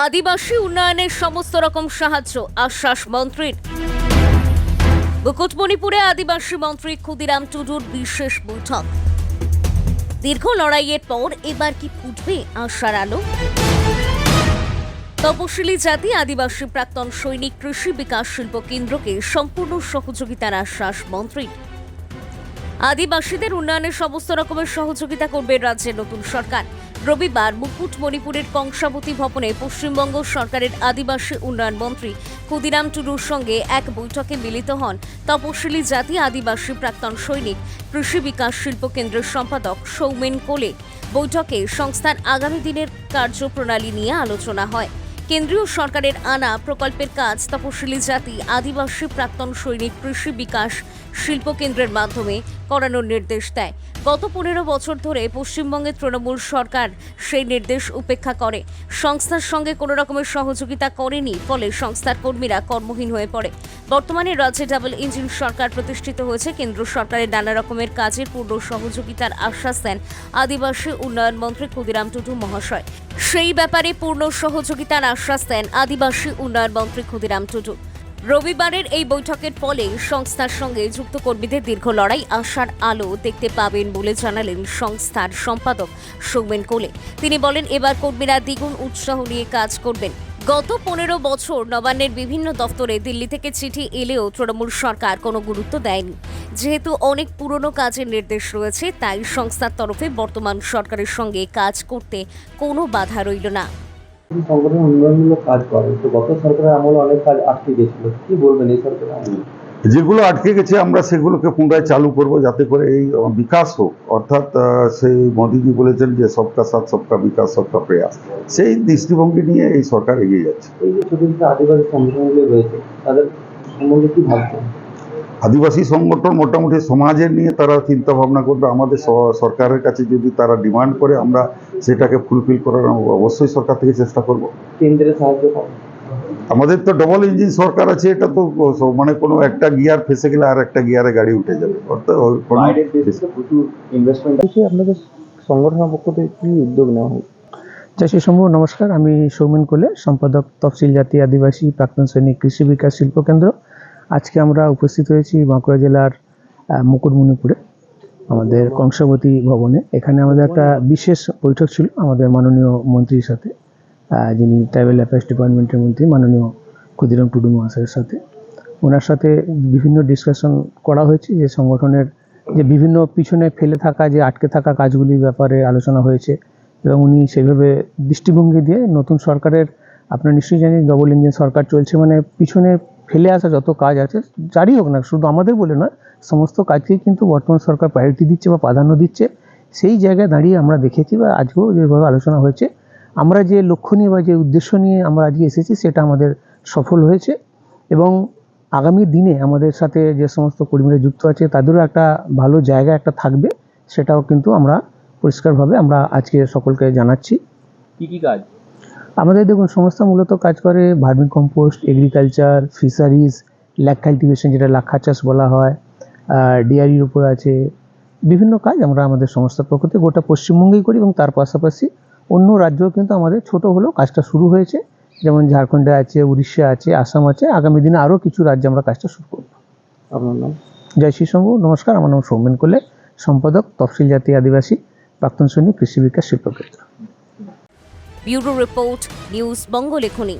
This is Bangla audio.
আদিবাসী উন্নয়নের সমস্ত রকম সাহায্য আশ্বাস মন্ত্রীর। মুকুটমণিপুরে আদিবাসী মন্ত্রী ক্ষুদিরাম টুডুর বিশেষ বৈঠক। দীর্ঘ লড়াইয়ের পর এবার কি ফুটবে আশার আলো? তপশিলি জাতি আদিবাসী প্রাক্তন সৈনিক কৃষি বিকাশ শিল্প কেন্দ্রকে সম্পূর্ণ সহযোগিতার আশ্বাস মন্ত্রীর। আদিবাসীদের উন্নয়নের সমস্ত রকমের সহযোগিতা করবে রাজ্যের নতুন সরকার। রবিবার মুকুটমণিপুরের কংসাবতী ভবনে পশ্চিমবঙ্গ সরকারের আদিবাসী উন্নয়ন মন্ত্রী ক্ষুদিরাম টুডুর সঙ্গে এক বৈঠকে মিলিত হন তপশিলি জাতি আদিবাসী প্রাক্তন সৈনিক কৃষি বিকাশ শিল্প কেন্দ্রের সম্পাদক সৌমেন কোলে। বৈঠকে সংস্থার আগামী দিনের কার্যপ্রণালী নিয়ে আলোচনা হয়। কেন্দ্রীয় সরকারের আনা প্রকল্পের কাজ তপশিলি জাতি আদিবাসী প্রাক্তন সৈনিক কৃষি বিকাশ শিল্প কেন্দ্রের মাধ্যমে করানোর নির্দেশ দেয়। গত 15 বছর ধরে পশ্চিমবঙ্গের তৃণমূল সরকার সেই নির্দেশ উপেক্ষা করে সংস্থার সঙ্গে কোনো রকমের সহযোগিতা করেনি, ফলে সংস্থার কর্মীরা কর্মহীন হয়ে পড়ে। বর্তমানে রাজ্যে ডাবল ইঞ্জিন সরকার প্রতিষ্ঠিত হয়েছে। কেন্দ্র সরকারের নানা রকমের কাজের পূর্ণ সহযোগিতার আশ্বাস দেন আদিবাসী উন্নয়ন মন্ত্রী ক্ষুদিরাম টুডু মহাশয়। সেই ব্যাপারে পূর্ণ সহযোগিতার আশ্বাস দেন আদিবাসী উন্নয়ন মন্ত্রী ক্ষুদিরাম টুডু। রবিবারের এই বৈঠকের ফলে সংস্থার সঙ্গে যুক্ত কর্মীদের দীর্ঘ লড়াই আশার আলো দেখতে পাবেন বলে জানালেন সংস্থার সম্পাদক সৌমেন কোলে। তিনি বলেন, এবার কর্মীরা দ্বিগুণ উৎসাহ নিয়ে কাজ করবেন। গত 15 বছর নবান্নের বিভিন্ন দপ্তরে দিল্লি থেকে চিঠি এলেও তৃণমূল সরকার কোনো গুরুত্ব দেয়নি। যেহেতু অনেক পুরনো কাজের নির্দেশ রয়েছে, তাই সংস্থার তরফে বর্তমান সরকারের সঙ্গে কাজ করতে কোনো বাধা রইল না। সংগঠন উন্নয়নমূলক কাজ করে, তো গত সরকারের আমলে অনেক কাজ আটকে গেছিল, কি বলবেন এই সরকারের আমলে? যেগুলো আটকে গেছে আমরা সেগুলোকে পুনরায় চালু করব, যাতে করে এই বিকাশ হোক। অর্থাৎ সেই মোদিজি বলেছেন যে সবকা সাথ সবকা বিকাশ সবকা প্রয়াস, সেই দৃষ্টিভঙ্গি নিয়ে এই সরকার এগিয়ে যাচ্ছে। এই যে ছোট ছোট আদিবাসী সংগঠনগুলো রয়েছে, তাদের সম্বন্ধে কি ভাবছেন? আদিবাসী সংগঠন মোটামুটি সমাজের নিয়ে তারা চিন্তা ভাবনা করবে। আমাদের সরকারের কাছে যদি তারা ডিমান্ড করে, আমরা সেটাকে ফুলফিল করার অবশ্যই সরকার থেকে চেষ্টা করব। কেন্দ্রের সাহায্য পাবেন? আমাদের তো ডবল ইঞ্জিন সরকার আছে, এটা তো মানে কোনো একটা গিয়ার ফেসে গেলে আর একটা গিয়ারে গাড়ি উঠে যাবে। অর্থাৎ প্রচুর ইনভেস্টমেন্ট আছে। আপনাদের সংগঠনের পক্ষ থেকে কি উদ্যোগ নেওয়া হয়? চাষী সমূহ নমস্কার, আমি সৌমেন কোলে, সম্পাদক তফসিল জাতি আদিবাসী প্রাক্তন সৈনিক কৃষি বিকাশ শিল্প কেন্দ্র। আজকে আমরা উপস্থিত হয়েছি বাঁকুড়া জেলার মুকুটমণিপুরে আমাদের কংসাবতী ভবনে। এখানে আমাদের একটা বিশেষ বৈঠক ছিল আমাদের মাননীয় মন্ত্রীর সাথে, যিনি ট্রাইবাল অ্যাফেয়ার্স ডিপার্টমেন্টের মন্ত্রী মাননীয় ক্ষুদিরাম টুডু মহাশয়ের সাথে। ওনার সাথে বিভিন্ন ডিসকাশন করা হয়েছে, যে সংগঠনের যে বিভিন্ন পিছনে ফেলে থাকা যে আটকে থাকা কাজগুলির ব্যাপারে আলোচনা হয়েছে, এবং উনি সেভাবে দৃষ্টিভঙ্গি দিয়ে নতুন সরকারের, আপনারা নিশ্চয়ই জানেন ডবল ইঞ্জিন সরকার চলছে, মানে পিছনে ফেলে আসা যত কাজ আছে যারই হোক না, শুধু আমাদের বলে নয়, সমস্ত কাজকেই কিন্তু বর্তমান সরকার প্রায়োরিটি দিচ্ছে বা প্রাধান্য দিচ্ছে। সেই জায়গায় দাঁড়িয়ে আমরা দেখেছি বা আজকেও যেভাবে আলোচনা হয়েছে, আমরা যে লক্ষ্য নিয়ে বা যে উদ্দেশ্য নিয়ে আমরা আজকে এসেছি সেটা আমাদের সফল হয়েছে। এবং আগামী দিনে আমাদের সাথে যে সমস্ত কর্মীরা যুক্ত আছে তাদেরও একটা ভালো জায়গা একটা থাকবে, সেটাও কিন্তু আমরা পরিষ্কারভাবে আমরা আজকে সকলকে জানাচ্ছি। কি কি কাজ আমাদের? দেখুন, সংস্থা মূলত কাজ করে vermicompost, agriculture, fisheries, lac cultivation যেটা লাক্ষা চাষ বলা হয়, ডেয়ারির উপর আছে, বিভিন্ন কাজ আমরা আমাদের সংস্থার পক্ষ থেকে গোটা পশ্চিমবঙ্গেই করি। এবং তার পাশাপাশি অন্য রাজ্যেও কিন্তু আমাদের ছোট হলেও কাজটা শুরু হয়েছে, যেমন ঝাড়খণ্ডে আছে, উড়িষ্যা আছে, আসাম আছে। আগামী দিনে আরও কিছু রাজ্যে আমরা কাজটা শুরু করব। আপনার নাম? জয় শ্রী শম্ভু, নমস্কার। আমার নাম সৌমেন কোলে, সম্পাদক তফসিল জাতি আদিবাসী প্রাক্তন সৈনিক কৃষি বিকাশ শিল্প কেন্দ্র। ব্যুরো রিপোর্ট, নিউজ বঙ্গ লেখনী।